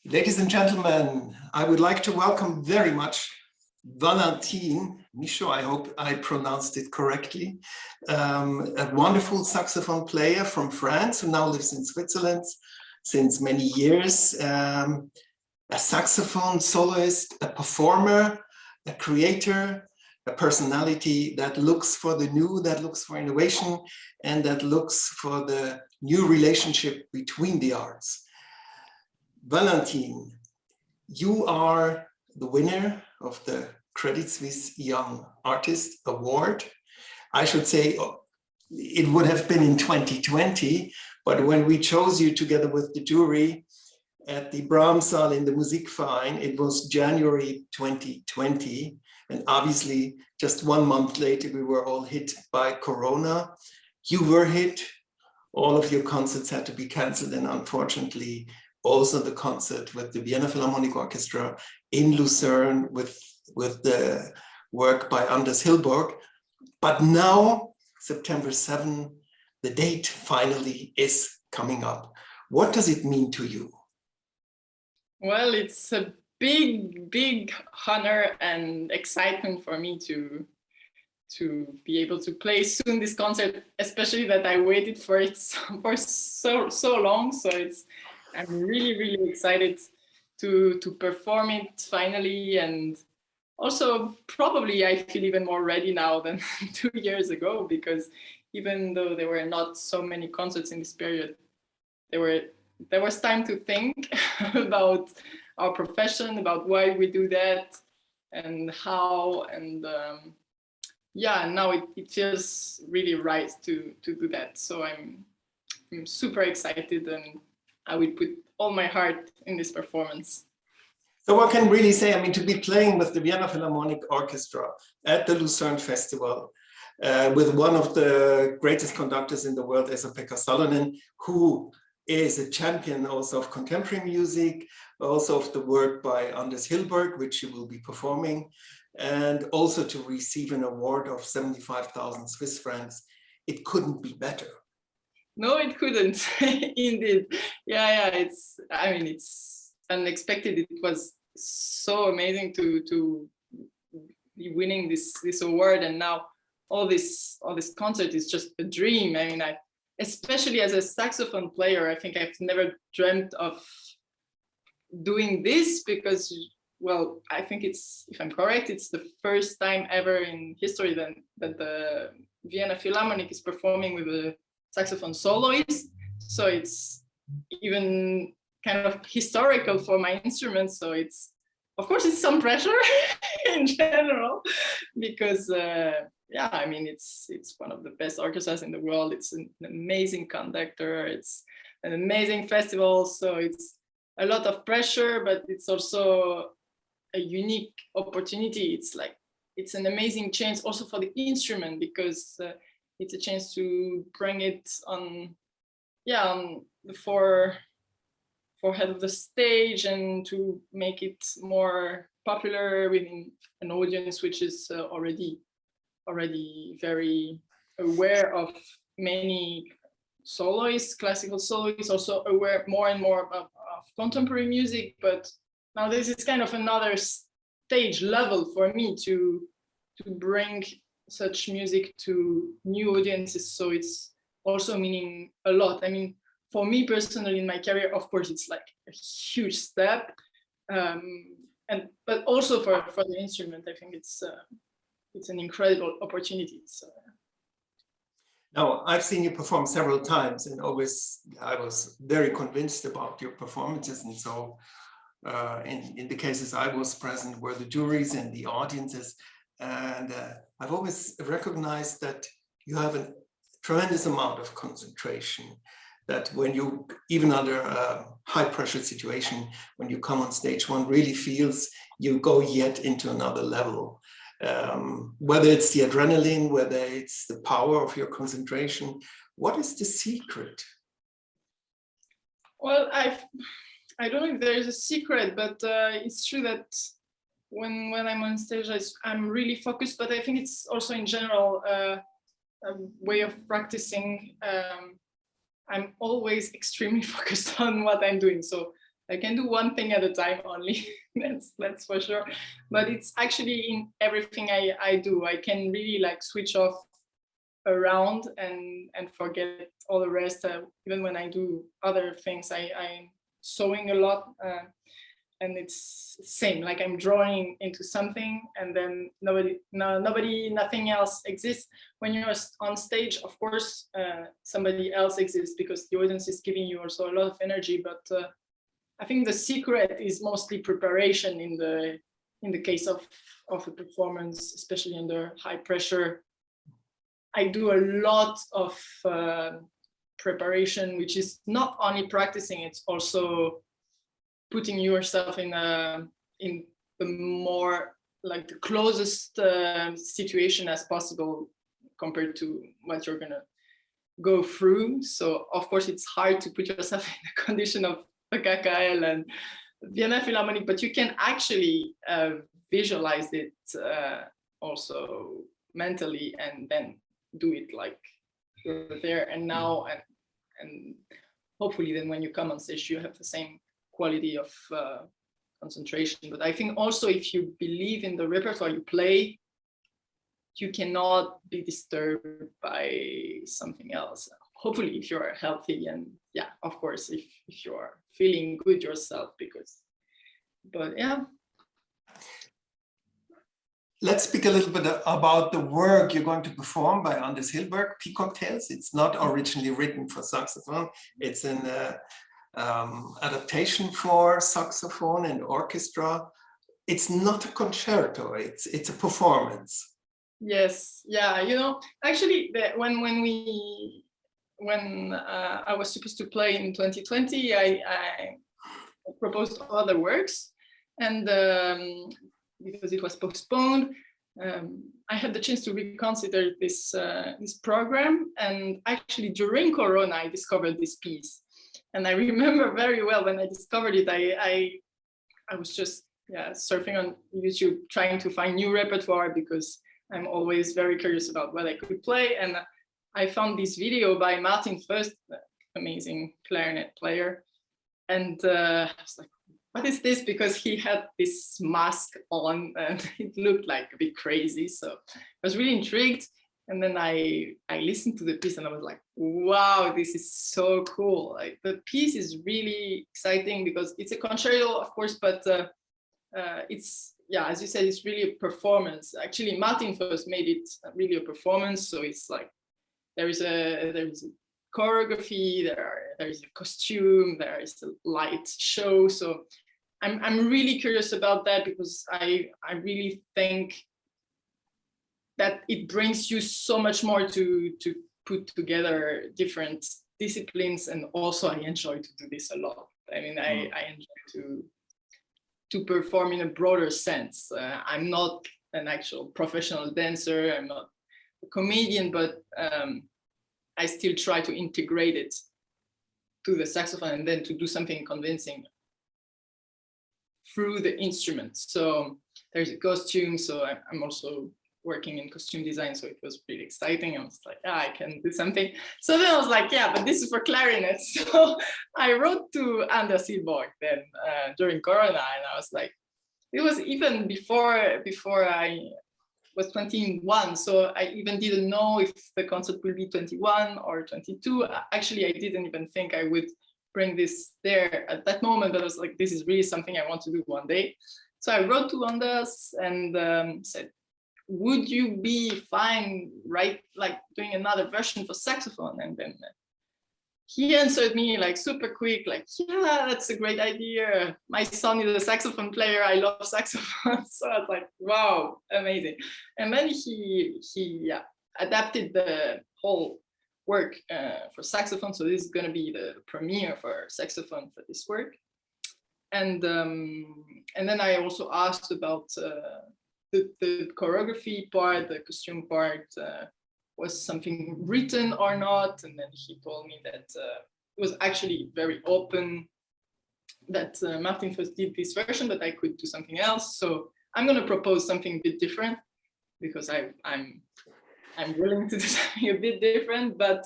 Ladies and gentlemen, I would like to welcome very much Valentine Michaud. I hope I pronounced it correctly. A wonderful saxophone player from France who now lives in Switzerland since many years. A saxophone soloist, a performer, a creator, a personality that looks for the new, that looks for innovation, and that looks for the new relationship between the arts. Valentine, you are the winner of the Credit Suisse Young Artist Award. I should say it would have been in 2020, but when we chose you together with the jury at the Brahmsal in the Musikverein, it was January 2020. And obviously, just 1 month later, we were all hit by Corona. You were hit. All of your concerts had to be canceled, and unfortunately, also the concert with the Vienna Philharmonic Orchestra in Lucerne with the work by Anders Hilberg. But now, September 7, the date finally is coming up. What does it mean to you? Well, it's a big honor and excitement for me to be able to play soon this concert, especially that I waited for it for so long. So I'm really excited to perform it finally, and also probably I feel even more ready now than 2 years ago, because even though there were not so many concerts in this period, there was time to think about our profession, about why we do that and how, and yeah, now it feels really right to do that. So I'm super excited, and I will put all my heart in this performance. So one can really say, I mean, to be playing with the Vienna Philharmonic Orchestra at the Lucerne Festival with one of the greatest conductors in the world, Esa-Pekka Salonen, who is a champion also of contemporary music, also of the work by Anders Hilberg, which you will be performing, and also to receive an award of 75,000 Swiss francs. It couldn't be better. No, it couldn't. Indeed. Yeah. It's unexpected. It was so amazing to be winning this award, and now all this concert is just a dream. I mean, especially as a saxophone player, I think I've never dreamt of doing this, because, well, I think it's, if I'm correct, it's the first time ever in history that the Vienna Philharmonic is performing with a saxophone soloist. So it's even kind of historical for my instrument. So of course it's some pressure in general, because yeah, I mean, it's one of the best orchestras in the world. It's an amazing conductor. It's an amazing festival. So it's a lot of pressure, but it's also a unique opportunity. It's an amazing chance also for the instrument, because it's a chance to bring it on the forehead of the stage, and to make it more popular within an audience which is already very aware of many soloists, classical soloists, also aware more and more of contemporary music. But now this is kind of another stage level for me to bring such music to new audiences. So it's also meaning a lot. I mean, for me personally in my career, of course, it's like a huge step, but also for the instrument, I think it's an incredible opportunity. So. Now, I've seen you perform several times, and always I was very convinced about your performances. And so in the cases I was present were the juries and the audiences. And I've always recognized that you have a tremendous amount of concentration, that when you, even under a high pressure situation, when you come on stage, one really feels you go yet into another level. Whether it's the adrenaline, whether it's the power of your concentration, what is the secret? Well, I don't know if there is a secret, but it's true that when I'm on stage, I'm really focused, but I think it's also in general a way of practicing. I'm always extremely focused on what I'm doing. So I can do one thing at a time only. That's for sure. But it's actually in everything I do. I can really like switch off around and forget all the rest. Even when I do other things, I'm sewing a lot. And it's same, like I'm drawing into something, and then nothing else exists. When you're on stage, of course, somebody else exists because the audience is giving you also a lot of energy. But I think the secret is mostly preparation in the case of a performance, especially under high pressure. I do a lot of preparation, which is not only practicing, it's also putting yourself in the more like the closest situation as possible compared to what you're gonna go through. So of course it's hard to put yourself in the condition of a KKL and Vienna Philharmonic, but you can actually visualize it also mentally, and then do it like you're there and now, and hopefully then when you come on stage you have the same quality of concentration. But I think also if you believe in the repertoire you play, you cannot be disturbed by something else. Hopefully if you're healthy, and yeah, of course, if you're feeling good yourself, but yeah. Let's speak a little bit about the work you're going to perform by Anders Hilberg, Peacock Tales. It's not originally written for saxophone. It's an adaptation for saxophone and orchestra. It's not a concerto, it's a performance. Yes, yeah, you know, actually when I was supposed to play in 2020, I proposed other works, and because it was postponed, I had the chance to reconsider this program, and actually during Corona I discovered this piece. And I remember very well when I discovered it, I was just surfing on YouTube trying to find new repertoire, because I'm always very curious about what I could play. And I found this video by Martin First, amazing clarinet player. And I was like, what is this? Because he had this mask on and it looked like a bit crazy. So I was really intrigued. And then I listened to the piece and I was like, wow, this is so cool. Like, the piece is really exciting because it's a concerto, of course, but it's, yeah, as you said, it's really a performance. Actually, Martin First made it really a performance. So it's like, there is a choreography, there is a costume, there is a light show. So I'm really curious about that, because I really think that it brings you so much more to put together different disciplines. And also I enjoy to do this a lot. I mean, I enjoy to perform in a broader sense. I'm not an actual professional dancer, I'm not a comedian, but I still try to integrate it to the saxophone and then to do something convincing through the instrument. So there's a costume, so I'm also working in costume design, so it was really exciting. I was like, I can do something. So then I was like, yeah, but this is for clarinet. So I wrote to Anders Hilberg then during Corona, and I was like, it was even before I was 21, so I even didn't know if the concert will be 21 or 22. Actually, I didn't even think I would bring this there at that moment, but I was like, this is really something I want to do one day. So I wrote to Anders and said, would you be fine, right, like doing another version for saxophone? And then he answered me like super quick, like, yeah, that's a great idea. My son is a saxophone player. I love saxophone. So I was like, wow, amazing. And then he adapted the whole work for saxophone. So this is going to be the premiere for saxophone for this work. And then I also asked about the choreography part, the costume part, was something written or not? And then he told me that it was actually very open, that Martin First did this version, but I could do something else. So I'm going to propose something a bit different, because I'm willing to do something a bit different, but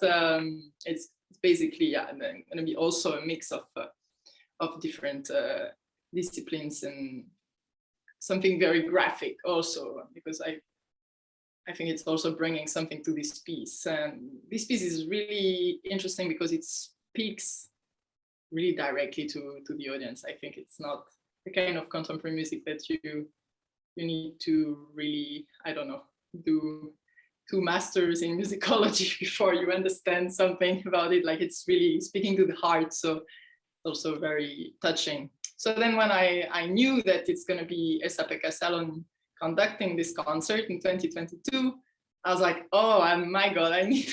it's basically going to be also a mix of of different disciplines, and something very graphic also, because I think it's also bringing something to this piece. And this piece is really interesting because it speaks really directly to the audience. I think it's not the kind of contemporary music that you need to really, I don't know, do 2 masters in musicology before you understand something about it. Like, it's really speaking to the heart, so also very touching. So then when I knew that it's going to be SAPK Salon conducting this concert in 2022, I was like, oh my God, I need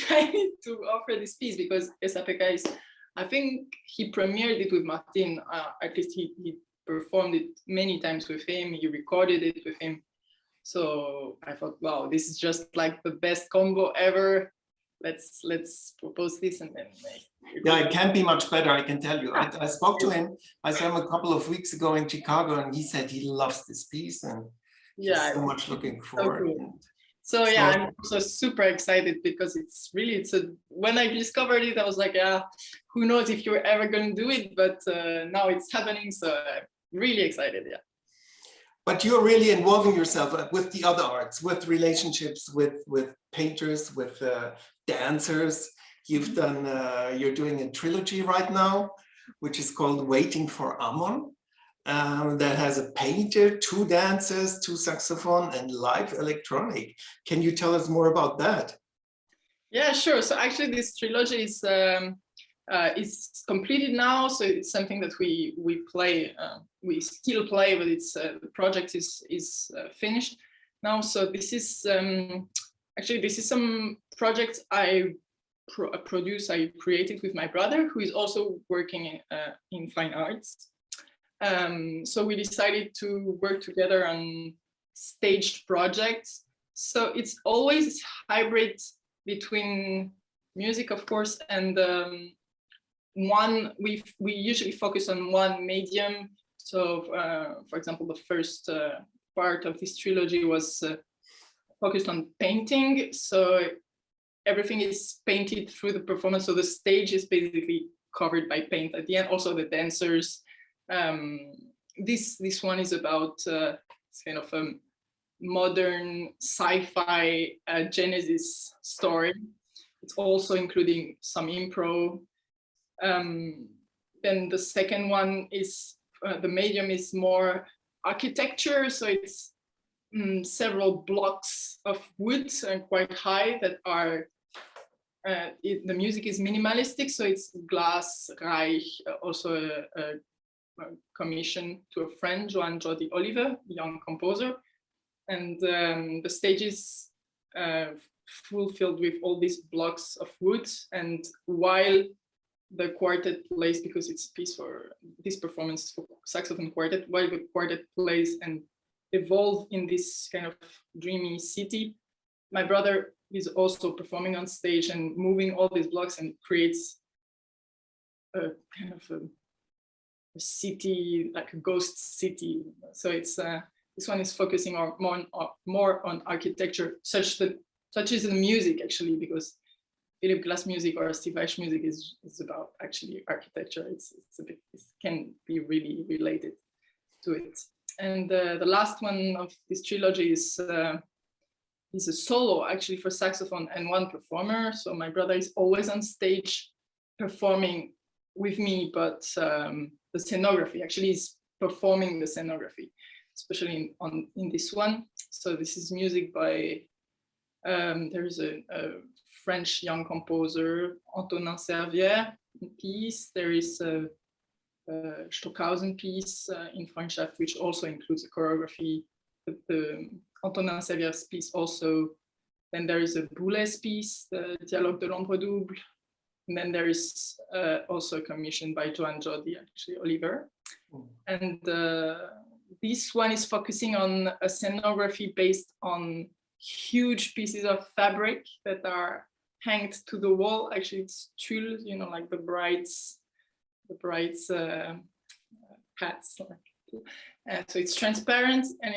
to offer this piece, because SAPK is, I think he premiered it with Martin, at least he performed it many times with him, he recorded it with him. So I thought, wow, this is just like the best combo ever. Let's propose this, and then yeah, it can't be much better, I can tell you. I spoke to him. I saw him a couple of weeks ago in Chicago, and he said he loves this piece, and yeah, he's so much looking forward. So cool. So yeah, I'm also super excited, because when I discovered it, I was like, yeah, who knows if you're ever going to do it, but now it's happening, so I'm really excited. Yeah. But you're really involving yourself with the other arts, with relationships with painters, with dancers. You've done, you're doing a trilogy right now, which is called Waiting for Ammon. That has a painter, 2 dancers, 2 saxophone, and live electronic. Can you tell us more about that? Yeah, sure. So actually, this trilogy is completed now. So it's something that we play. We still play, but it's the project is finished now. So this is actually, this is some projects I created with my brother, who is also working in fine arts. So we decided to work together on staged projects. So it's always hybrid between music, of course, and we usually focus on one medium. So for example, the first part of this trilogy was focused on painting. So everything is painted through the performance. So the stage is basically covered by paint at the end. Also the dancers. This one is about it's kind of a modern sci-fi Genesis story. It's also including some improv. Then the second one is the medium is more architecture, so it's several blocks of wood and quite high that are. The music is minimalistic, so it's glass, Reich, also a commission to a friend, Joan Jody Oliver, young composer, and the stage is fulfilled with all these blocks of wood. And while the quartet plays, because it's a piece for this performance for saxophone quartet, while the quartet plays and evolve in this kind of dreamy city, my brother is also performing on stage and moving all these blocks, and creates a kind of a city, like a ghost city. So it's this one is focusing more on architecture, such as the music actually, because Philip Glass music or Steve Reich music is about actually architecture. It can be really related to it. And the last one of this trilogy is a solo actually for saxophone and 1 performer. So my brother is always on stage performing with me, but the scenography actually is performing the scenography, especially in this one. So this is music by there is a French young composer, Antonin Servière piece. There is a Stockhausen piece in Freundschaft, which also includes a choreography. The Antonin Servière's piece also. Then there is a Boulez piece, the Dialogue de l'ombre double. And then there is also a commission by Joan Jody, actually, Oliver. And this one is focusing on a scenography based on huge pieces of fabric that are hanged to the wall. Actually, it's tulle, you know, like the bride's hats. So it's transparent, and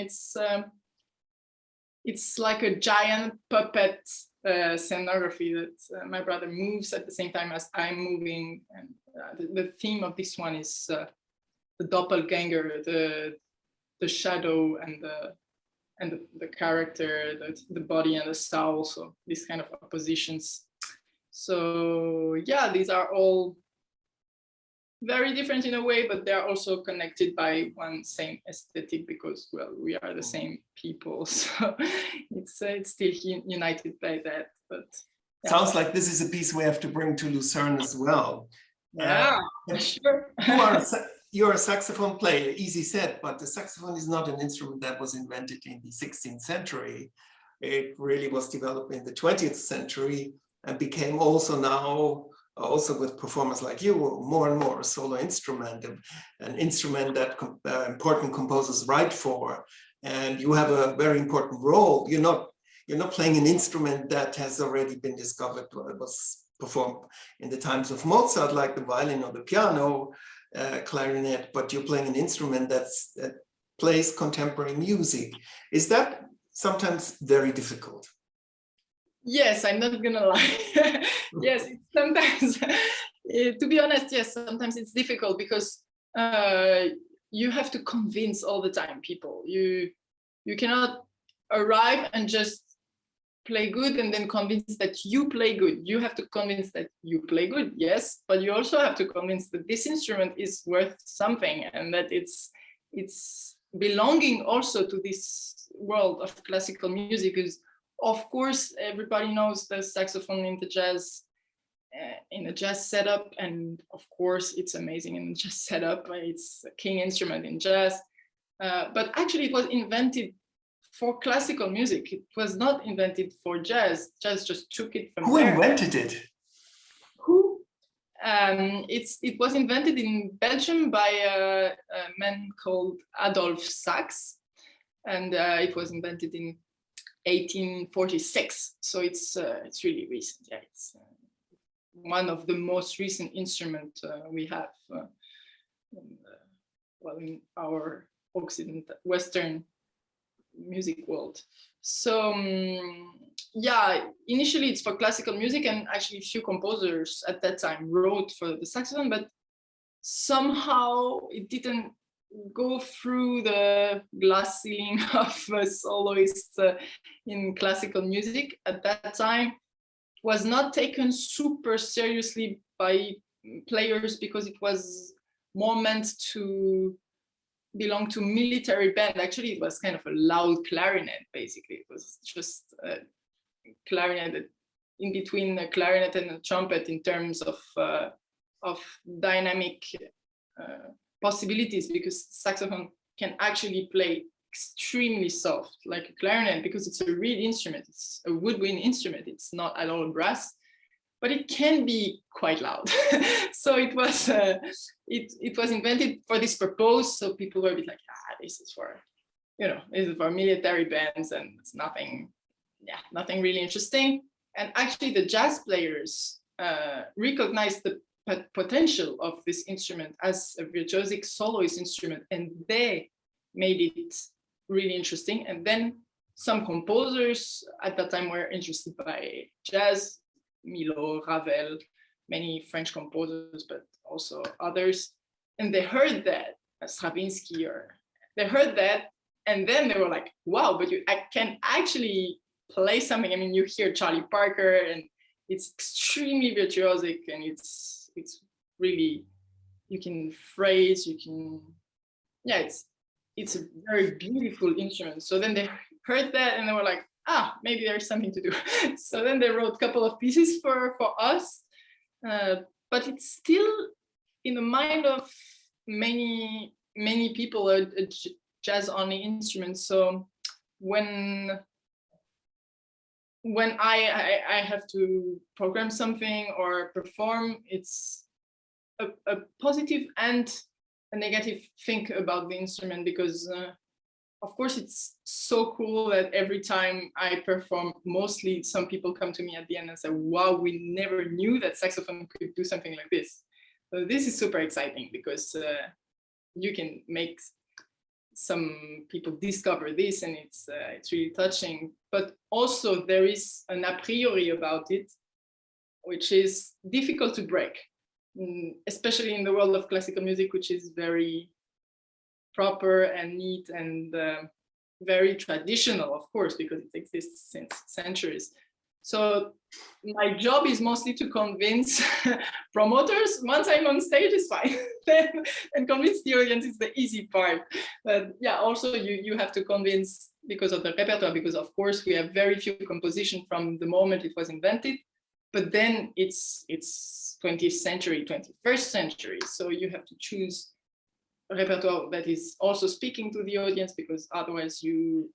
it's like a giant puppet scenography that my brother moves at the same time as I'm moving. And the theme of this one is doppelganger, the shadow and the character, the body and the soul. So these kind of oppositions. So yeah, these are all very different in a way, but they're also connected by one same aesthetic because, well, we are the same people. So it's still united by that. But yeah. Sounds like this is a piece we have to bring to Lucerne as well. Yeah, sure. You're a saxophone player, easy said, but the saxophone is not an instrument that was invented in the 16th century. It really was developed in the 20th century and became also now, also with performers like you, more and more a solo instrument, an instrument that important composers write for. And you have a very important role. You're not playing an instrument that has already been discovered, was performed in the times of Mozart, like the violin or the piano, clarinet, but you're playing an instrument that plays contemporary music. Is that sometimes very difficult? Yes, I'm not gonna lie. Yes, sometimes, to be honest, yes, sometimes it's difficult because you have to convince all the time people. You cannot arrive and just play good and then convince that you play good. You have to convince that you play good, yes, but you also have to convince that this instrument is worth something and that it's belonging also to this world of classical music. Because of course everybody knows the saxophone in the jazz in a jazz setup, and of course it's amazing in the jazz setup. It's a king instrument in jazz, but actually it was invented for classical music. It was not invented for jazz. Jazz just took it from Who there. invented it? Who? It was invented in Belgium by a man called Adolphe Sax, and it was invented in 1846. So it's really recent. Yeah, it's one of the most recent instruments we have in our Western music world. So yeah, initially it's for classical music, and actually few composers at that time wrote for the saxophone, but somehow it didn't go through the glass ceiling of soloists in classical music at that time. It was not taken super seriously by players because it was more meant to belong to military band. Actually, it was kind of a loud clarinet, basically. It was just a clarinet in between a clarinet and a trumpet in terms of dynamic possibilities, because saxophone can actually play extremely soft like a clarinet because it's a reed instrument. It's a woodwind instrument. It's not at all brass, but it can be quite loud. So it was it was invented for this purpose. So people were a bit like, this is for, this is for military bands, and it's nothing really interesting. And actually the jazz players recognized the potential of this instrument as a virtuosic soloist instrument, and they made it really interesting. And then some composers at that time were interested by jazz, Milhaud, Ravel, many French composers, but also others. And they heard that, Stravinsky, or they heard that, and then they were like, wow, but I can actually play something. I mean, you hear Charlie Parker, and it's extremely virtuosic, and it's really, you can phrase, it's a very beautiful instrument. So then they heard that and they were like, maybe there's something to do. So then they wrote a couple of pieces for us, but it's still in the mind of many people a jazz only instrument. So when I have to program something or perform, it's a positive and a negative thing about the instrument, because of course it's so cool that every time I perform, mostly some people come to me at the end and say, wow, we never knew that saxophone could do something like this. So this is super exciting, because you can make some people discover this, and it's really touching. But also there is an a priori about it, which is difficult to break, especially in the world of classical music, which is very proper and neat and very traditional, of course, because it exists since centuries. So my job is mostly to convince promoters. Once I'm on stage, is fine. And convince the audience is the easy part. But yeah, also you have to convince because of the repertoire, because of course we have very few compositions from the moment it was invented. But then it's 20th century, 21st century. So you have to choose a repertoire that is also speaking to the audience, because otherwise you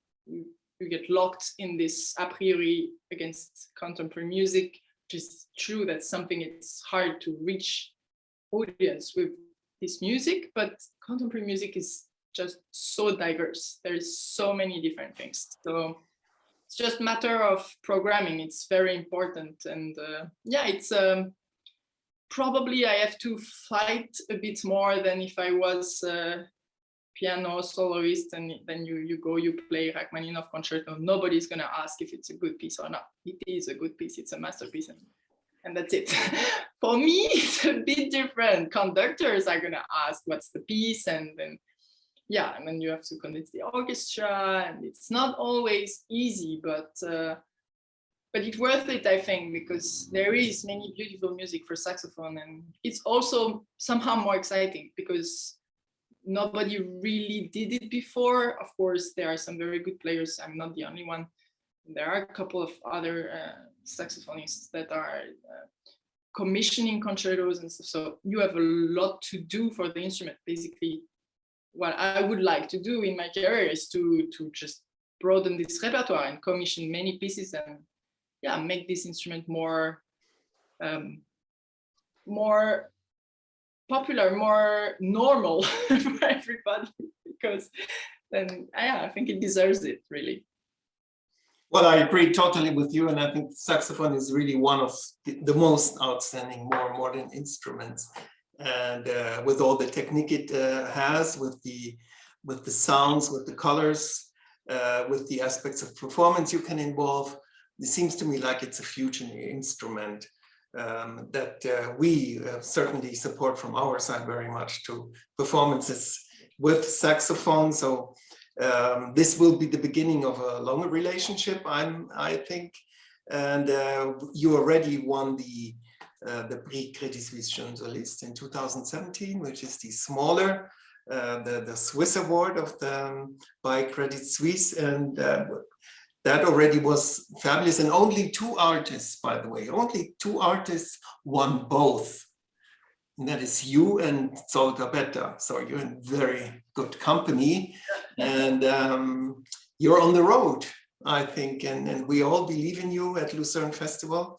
get locked in this a priori against contemporary music, which is true. That's something it's hard to reach audience with this music, but contemporary music is just so diverse. There's so many different things. So it's just a matter of programming. It's very important. And yeah, it's probably I have to fight a bit more than if I was piano soloist and then you play Rachmaninoff concerto. Nobody's gonna ask if it's a good piece or not. It is a good piece, it's a masterpiece, and that's it. For me, it's a bit different. Conductors are gonna ask what's the piece, and then yeah, and then you have to convince the orchestra, and it's not always easy, but it's worth it, I think, because there is many beautiful music for saxophone, and it's also somehow more exciting because nobody really did it before. Of course, there are some very good players. I'm not the only one. There are a couple of other saxophonists that are commissioning concertos and stuff. So you have a lot to do for the instrument. Basically, what I would like to do in my career is to just broaden this repertoire and commission many pieces and yeah, make this instrument more more popular, more normal for everybody, because then yeah, I think it deserves it, really. Well, I agree totally with you, and I think saxophone is really one of the most outstanding, more modern instruments. And with all the technique it has, with the sounds, with the colors, with the aspects of performance you can involve, it seems to me like it's a fusion instrument that we certainly support from our side very much to performances with saxophone. So this will be the beginning of a longer relationship, I think. And you already won the Prix Credit Suisse Jeunes Solistes in 2017, which is the smaller, the Swiss award of by Credit Suisse, and that already was fabulous. And only 2 artists, by the way, only 2 artists won both. And that is you and Sol Gabetta. So you're in very good company, and you're on the road, I think. And we all believe in you at Lucerne Festival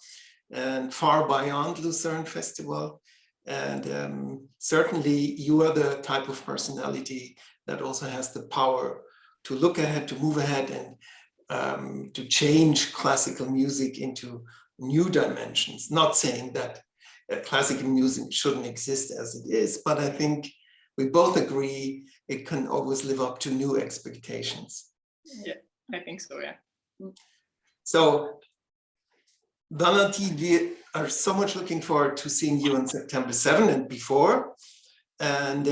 and far beyond Lucerne Festival. And certainly you are the type of personality that also has the power to look ahead, to move ahead, and to change classical music into new dimensions. Not saying that classical music shouldn't exist as it is, but I think we both agree it can always live up to new expectations. Yeah, I think so, yeah. So, Valentine, we are so much looking forward to seeing you on September 7 and before. And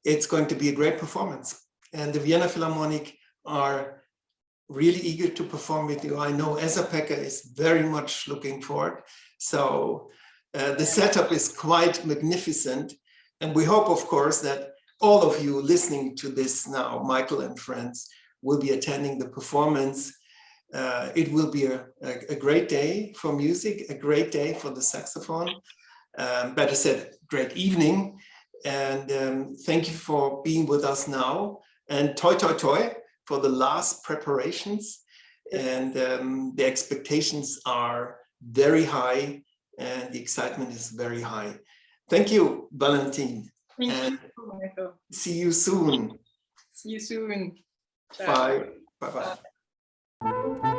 it's going to be a great performance. And the Vienna Philharmonic are really eager to perform with you. I know Esa-Pekka is very much looking forward. So the setup is quite magnificent. And we hope, of course, that all of you listening to this now, Michael and friends, will be attending the performance. It will be a great day for music, a great day for the saxophone. Better said, great evening. And thank you for being with us now. And toi, toi, toi for the last preparations. And the expectations are very high and the excitement is very high. Thank you, Valentine. Thank you, Michael. See you soon. See you soon. Ciao. Bye. Bye-bye.